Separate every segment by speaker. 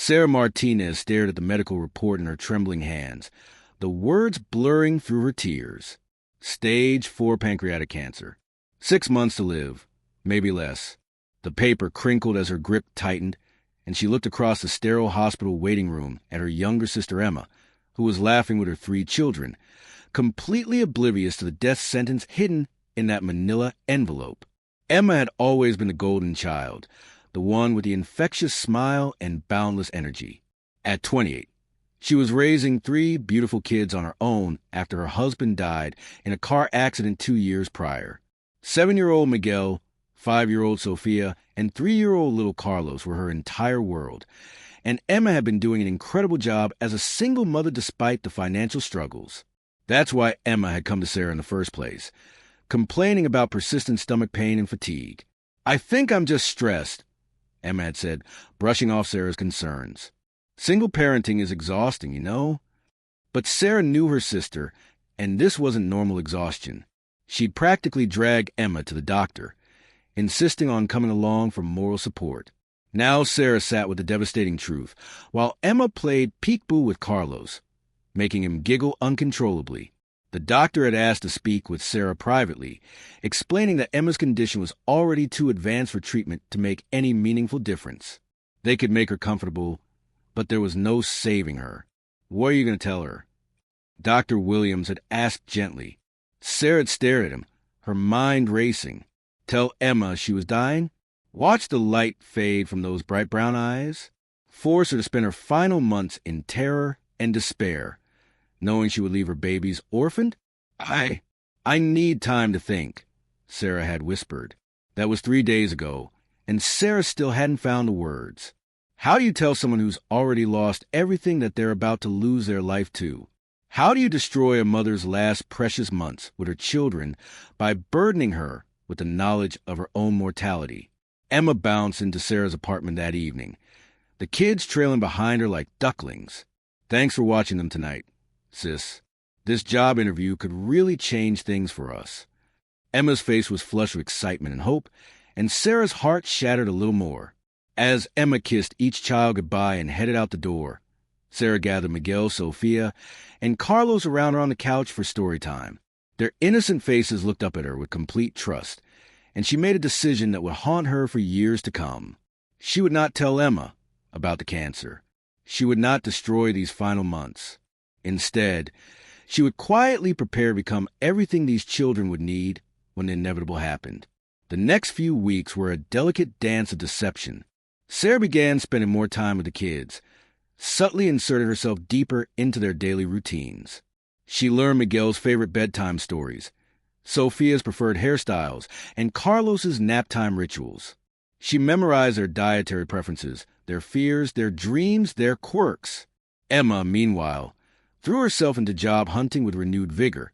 Speaker 1: Sarah Martinez stared at the medical report in her trembling hands, the words blurring through her tears. Stage 4 pancreatic cancer. 6 months to live, maybe less. The paper crinkled as her grip tightened, and she looked across the sterile hospital waiting room at her younger sister Emma, who was laughing with her 3 children, completely oblivious to the death sentence hidden in that manila envelope. Emma had always been the golden child, the one with the infectious smile and boundless energy. At 28, she was raising 3 beautiful kids on her own after her husband died in a car accident 2 years prior. 7-year-old Miguel, 5-year-old Sophia, and 3-year-old little Carlos were her entire world, and Emma had been doing an incredible job as a single mother despite the financial struggles. That's why Emma had come to Sarah in the first place, complaining about persistent stomach pain and fatigue. "I think I'm just stressed," Emma had said, brushing off Sarah's concerns. "Single parenting is exhausting, you know." But Sarah knew her sister, and this wasn't normal exhaustion. She'd practically dragged Emma to the doctor, insisting on coming along for moral support. Now Sarah sat with the devastating truth, while Emma played peekaboo with Carlos, making him giggle uncontrollably. The doctor had asked to speak with Sarah privately, explaining that Emma's condition was already too advanced for treatment to make any meaningful difference. They could make her comfortable, but there was no saving her. "What are you going to tell her?" Dr. Williams had asked gently. Sarah had stared at him, her mind racing. Tell Emma she was dying? Watch the light fade from those bright brown eyes? Force her to spend her final months in terror and despair, knowing she would leave her babies orphaned? I need time to think," Sarah had whispered. That was 3 days ago, and Sarah still hadn't found the words. How do you tell someone who's already lost everything that they're about to lose their life to? How do you destroy a mother's last precious months with her children by burdening her with the knowledge of her own mortality? Emma bounced into Sarah's apartment that evening, the kids trailing behind her like ducklings. "Thanks for watching them tonight, sis. This job interview could really change things for us." Emma's face was flushed with excitement and hope, and Sarah's heart shattered a little more. As Emma kissed each child goodbye and headed out the door, Sarah gathered Miguel, Sophia, and Carlos around her on the couch for story time. Their innocent faces looked up at her with complete trust, and she made a decision that would haunt her for years to come. She would not tell Emma about the cancer. She would not destroy these final months. Instead, she would quietly prepare to become everything these children would need when the inevitable happened. The next few weeks were a delicate dance of deception. Sarah began spending more time with the kids, subtly inserted herself deeper into their daily routines. She learned Miguel's favorite bedtime stories, Sophia's preferred hairstyles, and Carlos's naptime rituals. She memorized their dietary preferences, their fears, their dreams, their quirks. Emma, meanwhile, threw herself into job hunting with renewed vigor,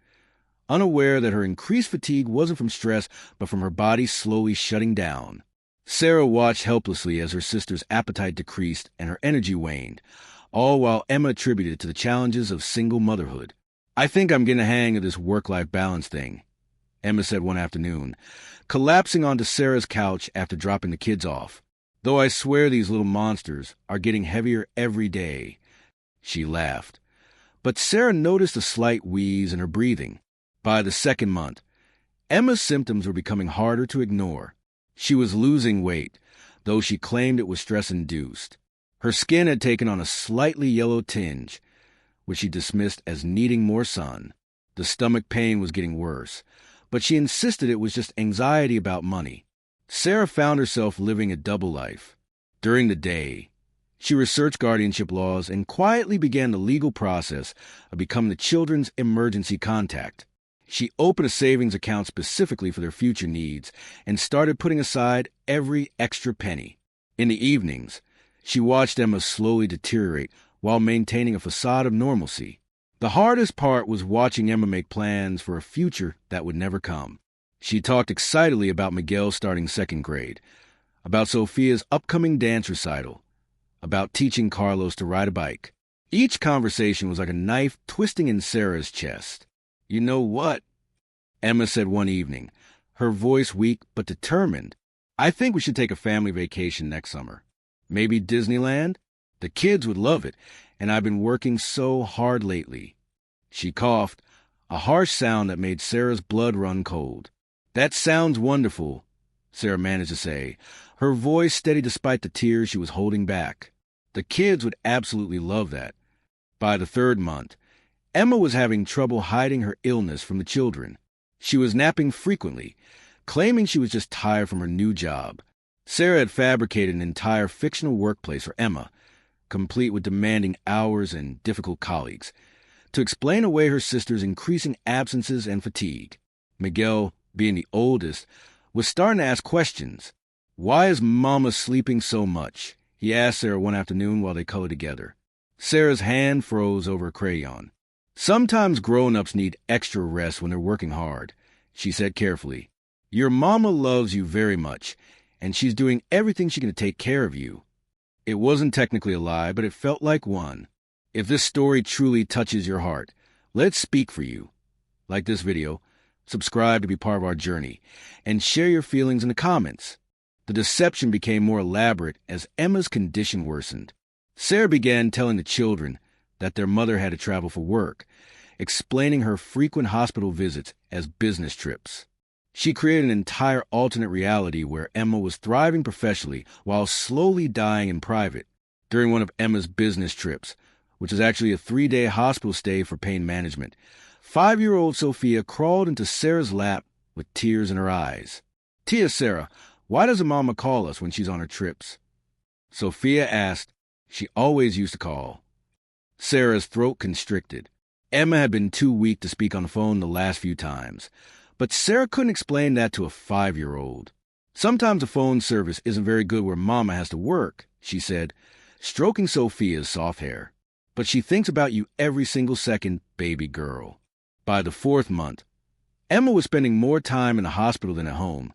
Speaker 1: unaware that her increased fatigue wasn't from stress, but from her body slowly shutting down. Sarah watched helplessly as her sister's appetite decreased and her energy waned, all while Emma attributed it to the challenges of single motherhood. "I think I'm getting a hang of this work-life balance thing," Emma said one afternoon, collapsing onto Sarah's couch after dropping the kids off. "Though I swear these little monsters are getting heavier every day." She laughed. But Sarah noticed a slight wheeze in her breathing. By the second month, Emma's symptoms were becoming harder to ignore. She was losing weight, though she claimed it was stress-induced. Her skin had taken on a slightly yellow tinge, which she dismissed as needing more sun. The stomach pain was getting worse, but she insisted it was just anxiety about money. Sarah found herself living a double life. During the day, she researched guardianship laws and quietly began the legal process of becoming the children's emergency contact. She opened a savings account specifically for their future needs and started putting aside every extra penny. In the evenings, she watched Emma slowly deteriorate while maintaining a facade of normalcy. The hardest part was watching Emma make plans for a future that would never come. She talked excitedly about Miguel starting second grade, about Sophia's upcoming dance recital, about teaching Carlos to ride a bike. Each conversation was like a knife twisting in Sarah's chest. "You know what?" Emma said one evening, her voice weak but determined. "I think we should take a family vacation next summer. Maybe Disneyland?" The kids would love it, and I've been working so hard lately." She coughed, a harsh sound that made Sarah's blood run cold. "That sounds wonderful," Sarah managed to say, her voice steady despite the tears she was holding back. The kids would absolutely love that. By the third month, Emma was having trouble hiding her illness from the children. She was napping frequently, claiming she was just tired from her new job. Sarah had fabricated an entire fictional workplace for Emma, complete with demanding hours and difficult colleagues, to explain away her sister's increasing absences and fatigue. Miguel, being the oldest, was starting to ask questions. "Why is Mama sleeping so much?" he asked Sarah one afternoon while they colored together. Sarah's hand froze over a crayon. "Sometimes grown-ups need extra rest when they're working hard," she said carefully. "Your mama loves you very much, and she's doing everything she can to take care of you." It wasn't technically a lie, but it felt like one. If this story truly touches your heart, let's speak for you. Like this video, subscribe to be part of our journey, and share your feelings in the comments. The deception became more elaborate as Emma's condition worsened. Sarah began telling the children that their mother had to travel for work, explaining her frequent hospital visits as business trips. She created an entire alternate reality where Emma was thriving professionally while slowly dying in private. During one of Emma's business trips, which was actually a 3-day hospital stay for pain management, 5-year-old Sophia crawled into Sarah's lap with tears in her eyes. "Tia, Sarah, why doesn't Mama call us when she's on her trips?" Sophia asked. She always used to call. Sarah's throat constricted. Emma had been too weak to speak on the phone the last few times, but Sarah couldn't explain that to a 5-year-old. "Sometimes the phone service isn't very good where Mama has to work," she said, stroking Sophia's soft hair. "But she thinks about you every single second, baby girl." By the 4th month, Emma was spending more time in the hospital than at home,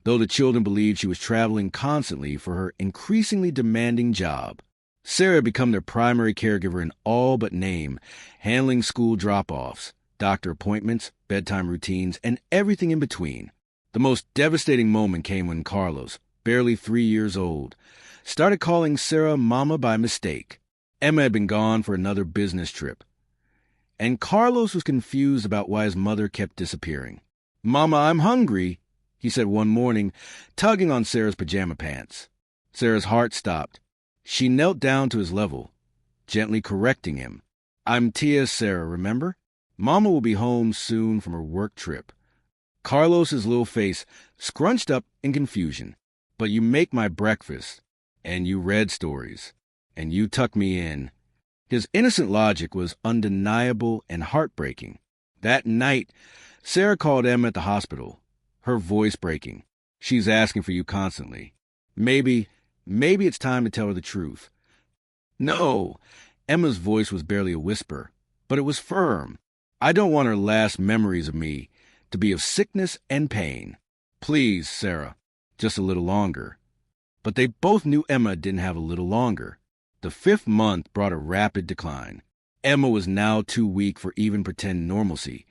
Speaker 1: though the children believed she was traveling constantly for her increasingly demanding job. Sarah had become their primary caregiver in all but name, handling school drop-offs, doctor appointments, bedtime routines, and everything in between. The most devastating moment came when Carlos, barely 3 years old, started calling Sarah Mama by mistake. Emma had been gone for another business trip, and Carlos was confused about why his mother kept disappearing. "Mama, I'm hungry," he said one morning, tugging on Sarah's pajama pants. Sarah's heart stopped. She knelt down to his level, gently correcting him. "I'm Tia, Sarah, remember? Mama will be home soon from her work trip." Carlos's little face scrunched up in confusion. "But you make my breakfast, and you read stories, and you tuck me in." His innocent logic was undeniable and heartbreaking. That night, Sarah called Emma at the hospital, her voice breaking. "She's asking for you constantly. Maybe it's time to tell her the truth." "No!" Emma's voice was barely a whisper, but it was firm. "I don't want her last memories of me to be of sickness and pain. Please, Sarah, just a little longer." But they both knew Emma didn't have a little longer. The 5th month brought a rapid decline. Emma was now too weak for even pretend normalcy,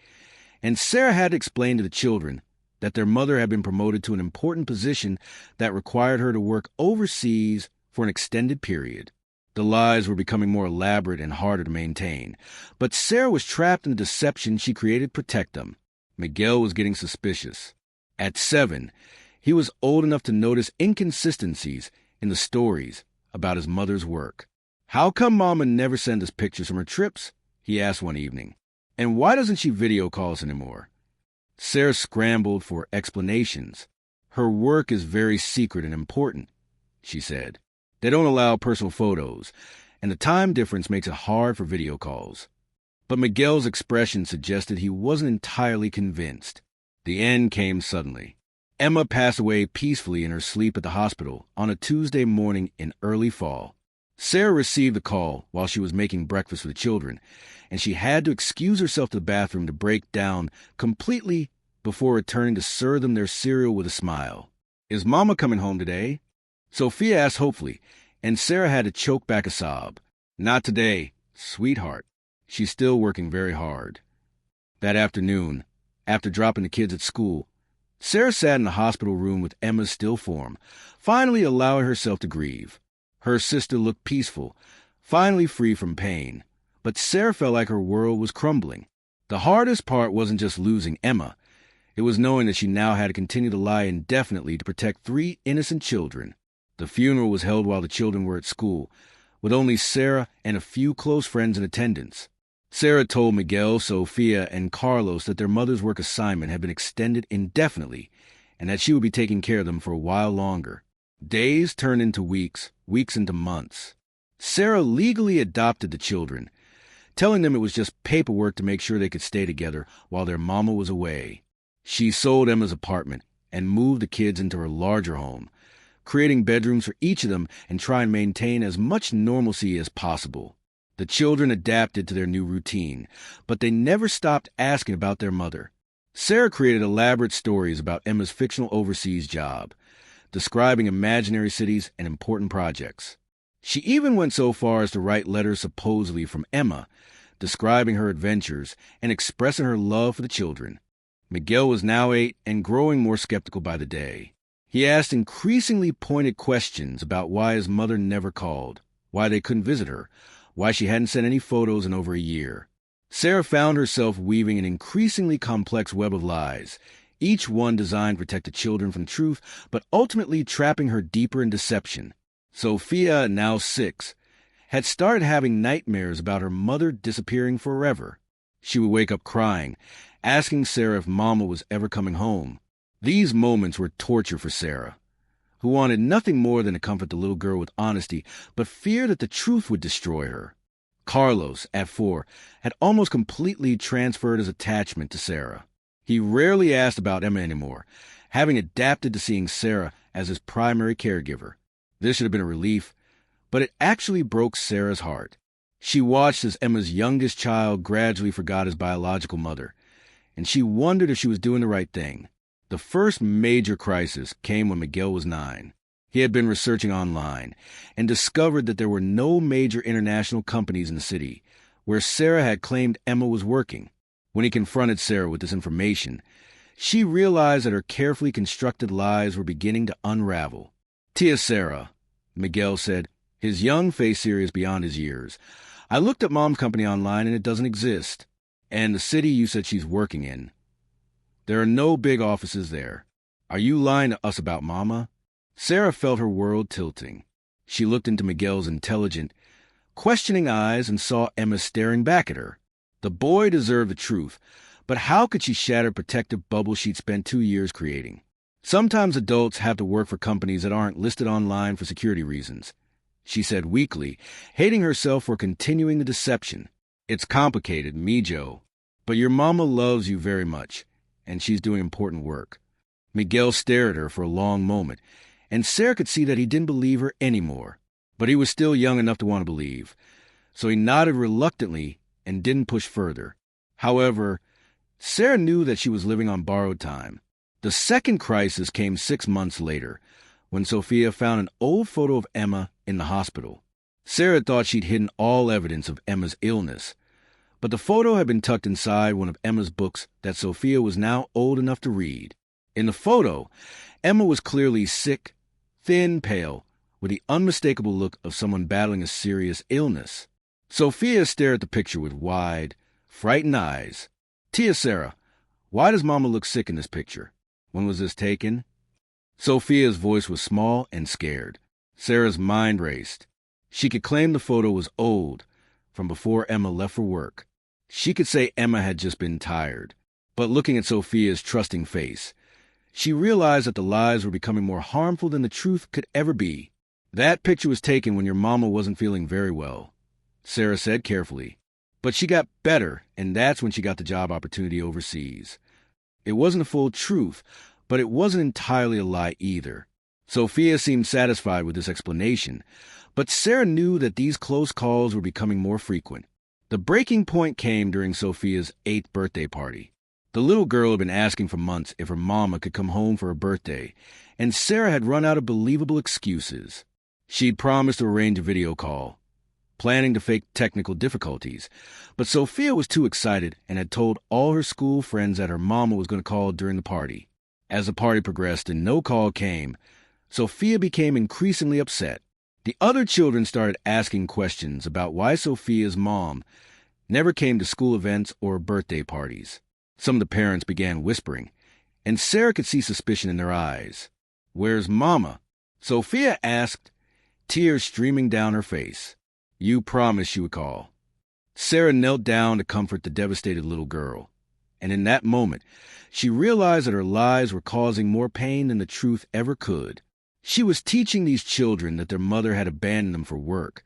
Speaker 1: and Sarah had to explain to the children that their mother had been promoted to an important position that required her to work overseas for an extended period. The lies were becoming more elaborate and harder to maintain, but Sarah was trapped in the deception she created to protect them. Miguel was getting suspicious. At 7, he was old enough to notice inconsistencies in the stories about his mother's work. "How come Mama never sends us pictures from her trips?" he asked one evening. "And why doesn't she video call us anymore?" Sarah scrambled for explanations. "Her work is very secret and important," she said. "They don't allow personal photos, and the time difference makes it hard for video calls." But Miguel's expression suggested he wasn't entirely convinced. The end came suddenly. Emma passed away peacefully in her sleep at the hospital on a Tuesday morning in early fall. Sarah received the call while she was making breakfast for the children, and she had to excuse herself to the bathroom to break down completely before returning to serve them their cereal with a smile. "Is Mama coming home today?" Sophia asked hopefully, and Sarah had to choke back a sob. "Not today, sweetheart. She's still working very hard." That afternoon, after dropping the kids at school, Sarah sat in the hospital room with Emma's still form, finally allowing herself to grieve. Her sister looked peaceful, finally free from pain. But Sarah felt like her world was crumbling. The hardest part wasn't just losing Emma. It was knowing that she now had to continue to lie indefinitely to protect 3 innocent children. The funeral was held while the children were at school, with only Sarah and a few close friends in attendance. Sarah told Miguel, Sophia, and Carlos that their mother's work assignment had been extended indefinitely, and that she would be taking care of them for a while longer. Days turned into weeks, weeks into months. Sarah legally adopted the children, telling them it was just paperwork to make sure they could stay together while their mama was away. She sold Emma's apartment and moved the kids into her larger home, creating bedrooms for each of them and trying to maintain as much normalcy as possible. The children adapted to their new routine, but they never stopped asking about their mother. Sarah created elaborate stories about Emma's fictional overseas job, describing imaginary cities and important projects. She even went so far as to write letters supposedly from Emma, describing her adventures and expressing her love for the children. Miguel was now 8 and growing more skeptical by the day. He asked increasingly pointed questions about why his mother never called, why they couldn't visit her, why she hadn't sent any photos in over a year. Sarah found herself weaving an increasingly complex web of lies, each one designed to protect the children from truth, but ultimately trapping her deeper in deception. Sophia, now 6, had started having nightmares about her mother disappearing forever. She would wake up crying, asking Sarah if Mama was ever coming home. These moments were torture for Sarah, who wanted nothing more than to comfort the little girl with honesty, but feared that the truth would destroy her. Carlos, at 4, had almost completely transferred his attachment to Sarah. He rarely asked about Emma anymore, having adapted to seeing Sarah as his primary caregiver. This should have been a relief, but it actually broke Sarah's heart. She watched as Emma's youngest child gradually forgot his biological mother, and she wondered if she was doing the right thing. The first major crisis came when Miguel was 9. He had been researching online and discovered that there were no major international companies in the city where Sarah had claimed Emma was working. When he confronted Sarah with this information, she realized that her carefully constructed lies were beginning to unravel. "Tia Sarah," Miguel said, his young face serious beyond his years, "I looked at Mom's company online and it doesn't exist. And the city you said she's working in, there are no big offices there. Are you lying to us about Mama?" Sarah felt her world tilting. She looked into Miguel's intelligent, questioning eyes and saw Emma staring back at her. The boy deserved the truth, but how could she shatter the protective bubble she'd spent 2 years creating? "Sometimes adults have to work for companies that aren't listed online for security reasons," she said weakly, hating herself for continuing the deception. "It's complicated, Mijo, but your mama loves you very much, and she's doing important work." Miguel stared at her for a long moment, and Sarah could see that he didn't believe her anymore. But he was still young enough to want to believe, so he nodded reluctantly and didn't push further. However, Sarah knew that she was living on borrowed time. The second crisis came 6 months later, when Sophia found an old photo of Emma in the hospital. Sarah thought she'd hidden all evidence of Emma's illness, but the photo had been tucked inside one of Emma's books that Sophia was now old enough to read. In the photo, Emma was clearly sick, thin, pale, with the unmistakable look of someone battling a serious illness. Sophia stared at the picture with wide, frightened eyes. "Tia Sarah, why does Mama look sick in this picture? When was this taken?" Sophia's voice was small and scared. Sarah's mind raced. She could claim the photo was old, from before Emma left for work. She could say Emma had just been tired. But looking at Sophia's trusting face, she realized that the lies were becoming more harmful than the truth could ever be. "That picture was taken when your mama wasn't feeling very well," Sarah said carefully. "But she got better, and that's when she got the job opportunity overseas. It wasn't a full truth, but it wasn't entirely a lie either." Sophia seemed satisfied with this explanation, but Sarah knew that these close calls were becoming more frequent. The breaking point came during Sophia's 8th birthday party. The little girl had been asking for months if her mama could come home for her birthday, and Sarah had run out of believable excuses. She'd promised to arrange a video call, planning to fake technical difficulties, but Sophia was too excited and had told all her school friends that her mama was going to call during the party. As the party progressed and no call came, Sophia became increasingly upset. The other children started asking questions about why Sophia's mom never came to school events or birthday parties. Some of the parents began whispering, and Sarah could see suspicion in their eyes. "Where's Mama?" Sophia asked, tears streaming down her face. "You promised she would call." Sarah knelt down to comfort the devastated little girl, and in that moment, she realized that her lies were causing more pain than the truth ever could. She was teaching these children that their mother had abandoned them for work,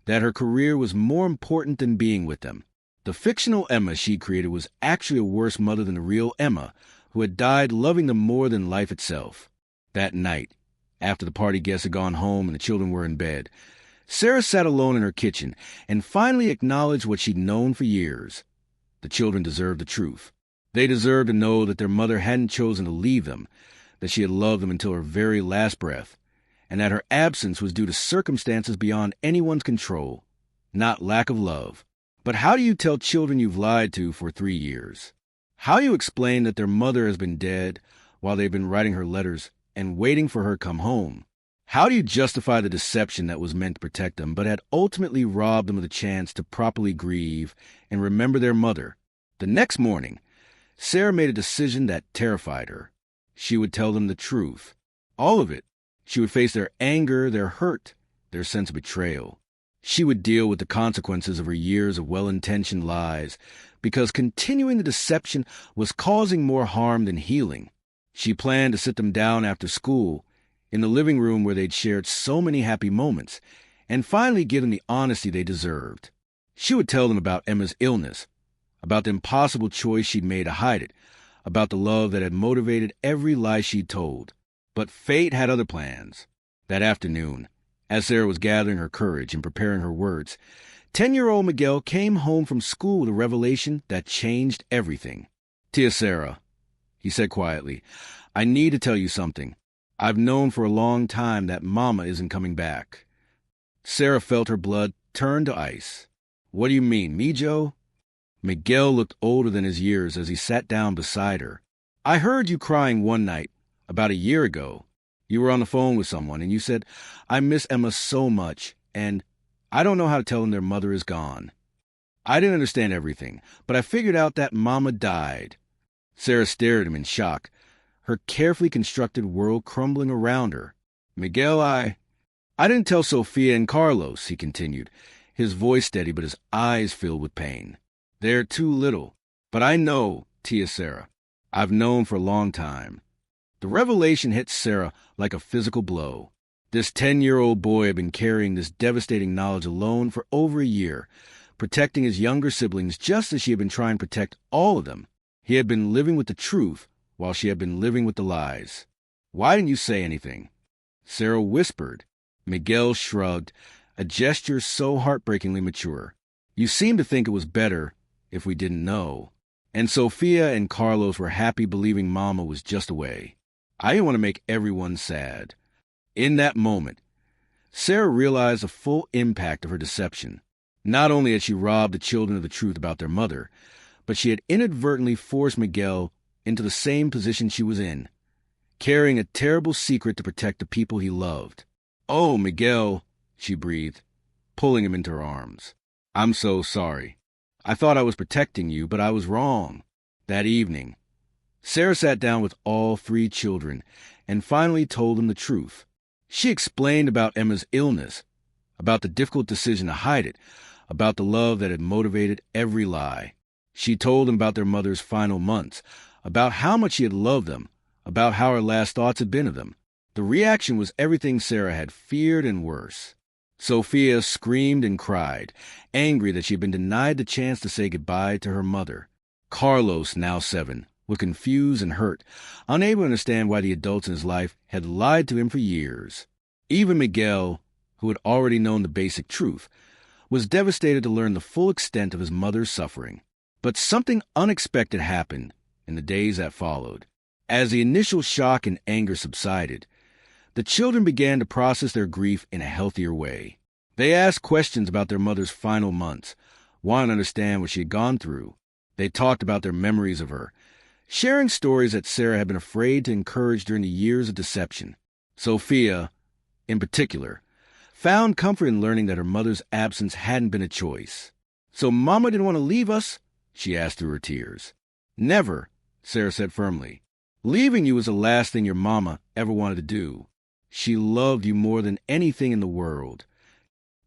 Speaker 1: that her career was more important than being with them. The fictional Emma she created was actually a worse mother than the real Emma, who had died loving them more than life itself. That night, after the party guests had gone home and the children were in bed, Sarah sat alone in her kitchen and finally acknowledged what she'd known for years. The children deserved the truth. They deserved to know that their mother hadn't chosen to leave them, that she had loved them until her very last breath, and that her absence was due to circumstances beyond anyone's control, not lack of love. But how do you tell children you've lied to for 3 years? How do you explain that their mother has been dead while they've been writing her letters and waiting for her to come home? How do you justify the deception that was meant to protect them but had ultimately robbed them of the chance to properly grieve and remember their mother? The next morning, Sarah made a decision that terrified her. She would tell them the truth. All of it. She would face their anger, their hurt, their sense of betrayal. She would deal with the consequences of her years of well-intentioned lies, because continuing the deception was causing more harm than healing. She planned to sit them down after school, in the living room where they'd shared so many happy moments, and finally give them the honesty they deserved. She would tell them about Emma's illness, about the impossible choice she'd made to hide it, about the love that had motivated every lie she'd told. But fate had other plans. That afternoon, as Sarah was gathering her courage and preparing her words, 10-year-old Miguel came home from school with a revelation that changed everything. "Tia Sarah," he said quietly, "I need to tell you something. I've known for a long time that Mama isn't coming back." Sarah felt her blood turn to ice. "What do you mean, me, Joe?" Miguel looked older than his years as he sat down beside her. "I heard you crying one night, about a year ago. You were on the phone with someone, and you said, 'I miss Emma so much, and I don't know how to tell them their mother is gone.' I didn't understand everything, but I figured out that Mama died." Sarah stared at him in shock, her carefully constructed world crumbling around her. "Miguel, I didn't tell Sophia and Carlos," he continued, his voice steady but his eyes filled with pain. "They're too little. But I know, Tia Sarah. I've known for a long time." The revelation hit Sarah like a physical blow. This 10-year-old boy had been carrying this devastating knowledge alone for over a year, protecting his younger siblings just as she had been trying to protect all of them. He had been living with the truth while she had been living with the lies. "Why didn't you say anything?" Sarah whispered. Miguel shrugged, a gesture so heartbreakingly mature. "You seemed to think it was better if we didn't know." And Sophia and Carlos were happy believing Mama was just away. I didn't want to make everyone sad. In that moment, Sarah realized the full impact of her deception. Not only had she robbed the children of the truth about their mother, but she had inadvertently forced Miguel into the same position she was in, carrying a terrible secret to protect the people he loved. "Oh, Miguel," she breathed, pulling him into her arms. "I'm so sorry. I thought I was protecting you, but I was wrong." That evening, Sarah sat down with all 3 children and finally told them the truth. She explained about Emma's illness, about the difficult decision to hide it, about the love that had motivated every lie. She told them about their mother's final months, about how much she had loved them, about how her last thoughts had been of them. The reaction was everything Sarah had feared and worse. Sophia screamed and cried, angry that she had been denied the chance to say goodbye to her mother. Carlos, now 7, was confused and hurt, unable to understand why the adults in his life had lied to him for years. Even Miguel, who had already known the basic truth, was devastated to learn the full extent of his mother's suffering. But something unexpected happened in the days that followed. As the initial shock and anger subsided, the children began to process their grief in a healthier way. They asked questions about their mother's final months, wanted to understand what she had gone through. They talked about their memories of her, sharing stories that Sarah had been afraid to encourage during the years of deception. Sophia, in particular, found comfort in learning that her mother's absence hadn't been a choice. "So Mama didn't want to leave us?" she asked through her tears. "Never," Sarah said firmly. "Leaving you was the last thing your mama ever wanted to do. She loved you more than anything in the world."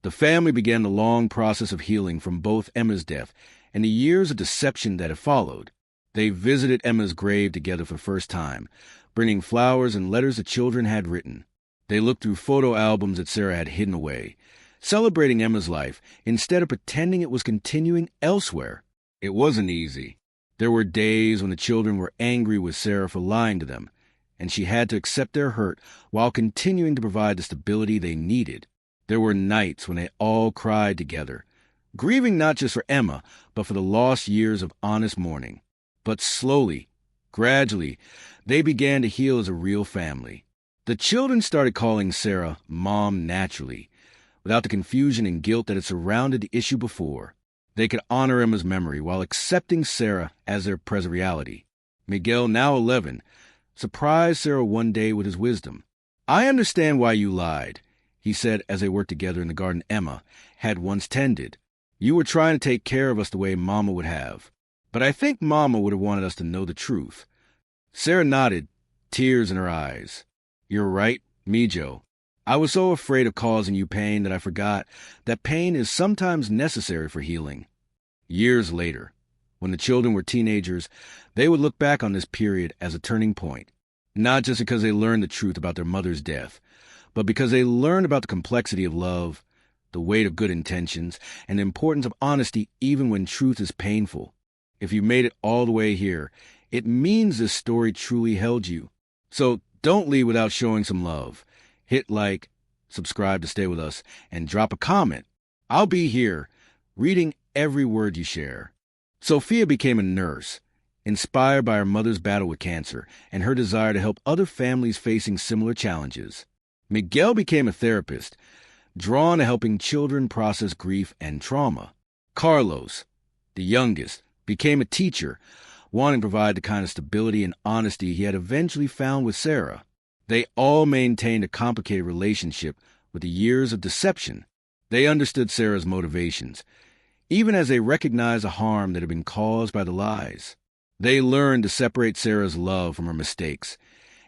Speaker 1: The family began the long process of healing from both Emma's death and the years of deception that had followed. They visited Emma's grave together for the first time, bringing flowers and letters the children had written. They looked through photo albums that Sarah had hidden away, celebrating Emma's life instead of pretending it was continuing elsewhere. It wasn't easy. There were days when the children were angry with Sarah for lying to them, and she had to accept their hurt while continuing to provide the stability they needed. There were nights when they all cried together, grieving not just for Emma, but for the lost years of honest mourning. But slowly, gradually, they began to heal as a real family. The children started calling Sarah Mom naturally, without the confusion and guilt that had surrounded the issue before. They could honor Emma's memory while accepting Sarah as their present reality. Miguel, now 11, surprised Sarah one day with his wisdom. "I understand why you lied," he said as they worked together in the garden Emma had once tended. "You were trying to take care of us the way Mama would have. But I think Mama would have wanted us to know the truth." Sarah nodded, tears in her eyes. "You're right, Mijo. I was so afraid of causing you pain that I forgot that pain is sometimes necessary for healing." Years later, when the children were teenagers, they would look back on this period as a turning point, not just because they learned the truth about their mother's death, but because they learned about the complexity of love, the weight of good intentions, and the importance of honesty even when truth is painful. If you made it all the way here, it means this story truly held you. So don't leave without showing some love. Hit like, subscribe to stay with us, and drop a comment. I'll be here, reading every word you share. Sophia became a nurse, inspired by her mother's battle with cancer and her desire to help other families facing similar challenges. Miguel became a therapist, drawn to helping children process grief and trauma. Carlos, the youngest, became a teacher, wanting to provide the kind of stability and honesty he had eventually found with Sarah. They all maintained a complicated relationship with the years of deception. They understood Sarah's motivations, even as they recognized the harm that had been caused by the lies. They learned to separate Sarah's love from her mistakes,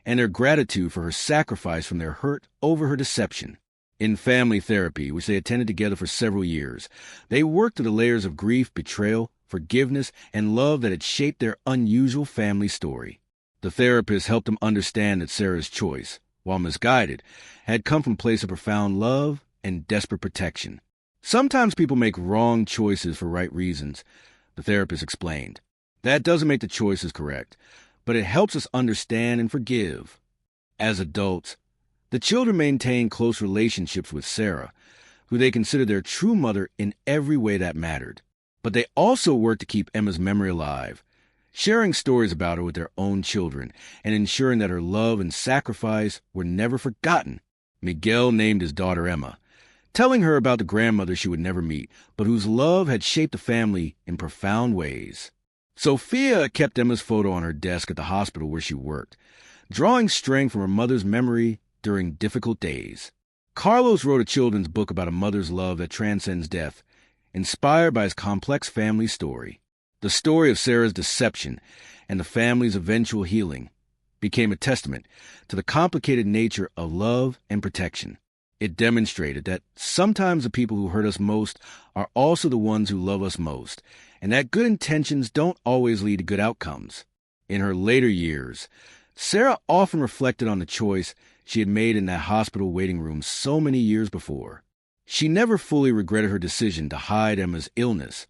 Speaker 1: and their gratitude for her sacrifice from their hurt over her deception. In family therapy, which they attended together for several years, they worked through the layers of grief, betrayal, forgiveness, and love that had shaped their unusual family story. The therapist helped them understand that Sarah's choice, while misguided, had come from a place of profound love and desperate protection. "Sometimes people make wrong choices for right reasons," the therapist explained. "That doesn't make the choices correct, but it helps us understand and forgive." As adults, the children maintained close relationships with Sarah, who they considered their true mother in every way that mattered. But they also worked to keep Emma's memory alive, sharing stories about her with their own children and ensuring that her love and sacrifice were never forgotten. Miguel named his daughter Emma, telling her about the grandmother she would never meet, but whose love had shaped the family in profound ways. Sophia kept Emma's photo on her desk at the hospital where she worked, drawing strength from her mother's memory during difficult days. Carlos wrote a children's book about a mother's love that transcends death, inspired by his complex family story. The story of Sarah's deception and the family's eventual healing became a testament to the complicated nature of love and protection. It demonstrated that sometimes the people who hurt us most are also the ones who love us most, and that good intentions don't always lead to good outcomes. In her later years, Sarah often reflected on the choice she had made in that hospital waiting room so many years before. She never fully regretted her decision to hide Emma's illness,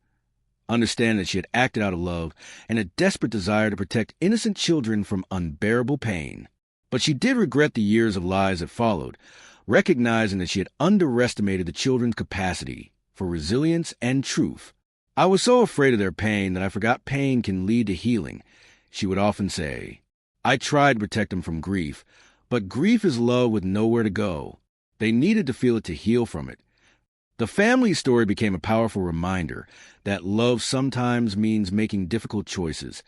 Speaker 1: understanding that she had acted out of love and a desperate desire to protect innocent children from unbearable pain. But she did regret the years of lies that followed, recognizing that she had underestimated the children's capacity for resilience and truth. "I was so afraid of their pain that I forgot pain can lead to healing," she would often say. "I tried to protect them from grief, but grief is love with nowhere to go. They needed to feel it to heal from it." The family story became a powerful reminder that love sometimes means making difficult choices,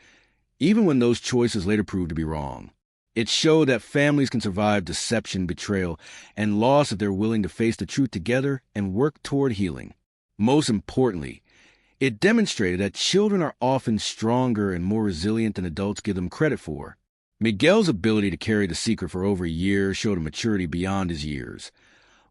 Speaker 1: even when those choices later proved to be wrong. It showed that families can survive deception, betrayal, and loss if they're willing to face the truth together and work toward healing. Most importantly, it demonstrated that children are often stronger and more resilient than adults give them credit for. Miguel's ability to carry the secret for over a year showed a maturity beyond his years,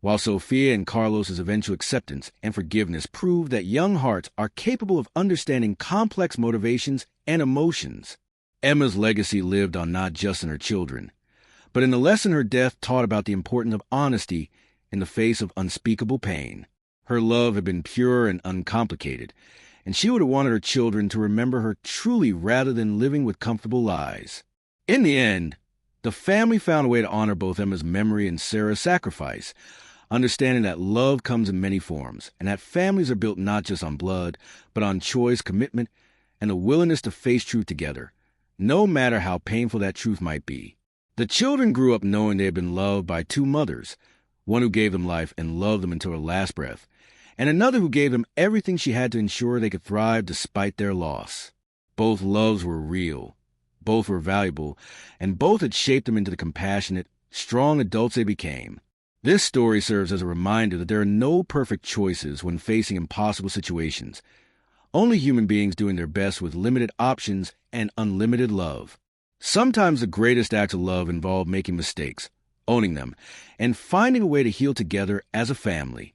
Speaker 1: while Sofia and Carlos's eventual acceptance and forgiveness proved that young hearts are capable of understanding complex motivations and emotions. Emma's legacy lived on not just in her children, but in the lesson her death taught about the importance of honesty in the face of unspeakable pain. Her love had been pure and uncomplicated, and she would have wanted her children to remember her truly rather than living with comfortable lies. In the end, the family found a way to honor both Emma's memory and Sarah's sacrifice, understanding that love comes in many forms, and that families are built not just on blood, but on choice, commitment, and the willingness to face truth together, no matter how painful that truth might be. The children grew up knowing they had been loved by two mothers, one who gave them life and loved them until her last breath, and another who gave them everything she had to ensure they could thrive despite their loss. Both loves were real, both were valuable, and both had shaped them into the compassionate, strong adults they became. This story serves as a reminder that there are no perfect choices when facing impossible situations, only human beings doing their best with limited options and unlimited love. Sometimes the greatest acts of love involve making mistakes, owning them, and finding a way to heal together as a family.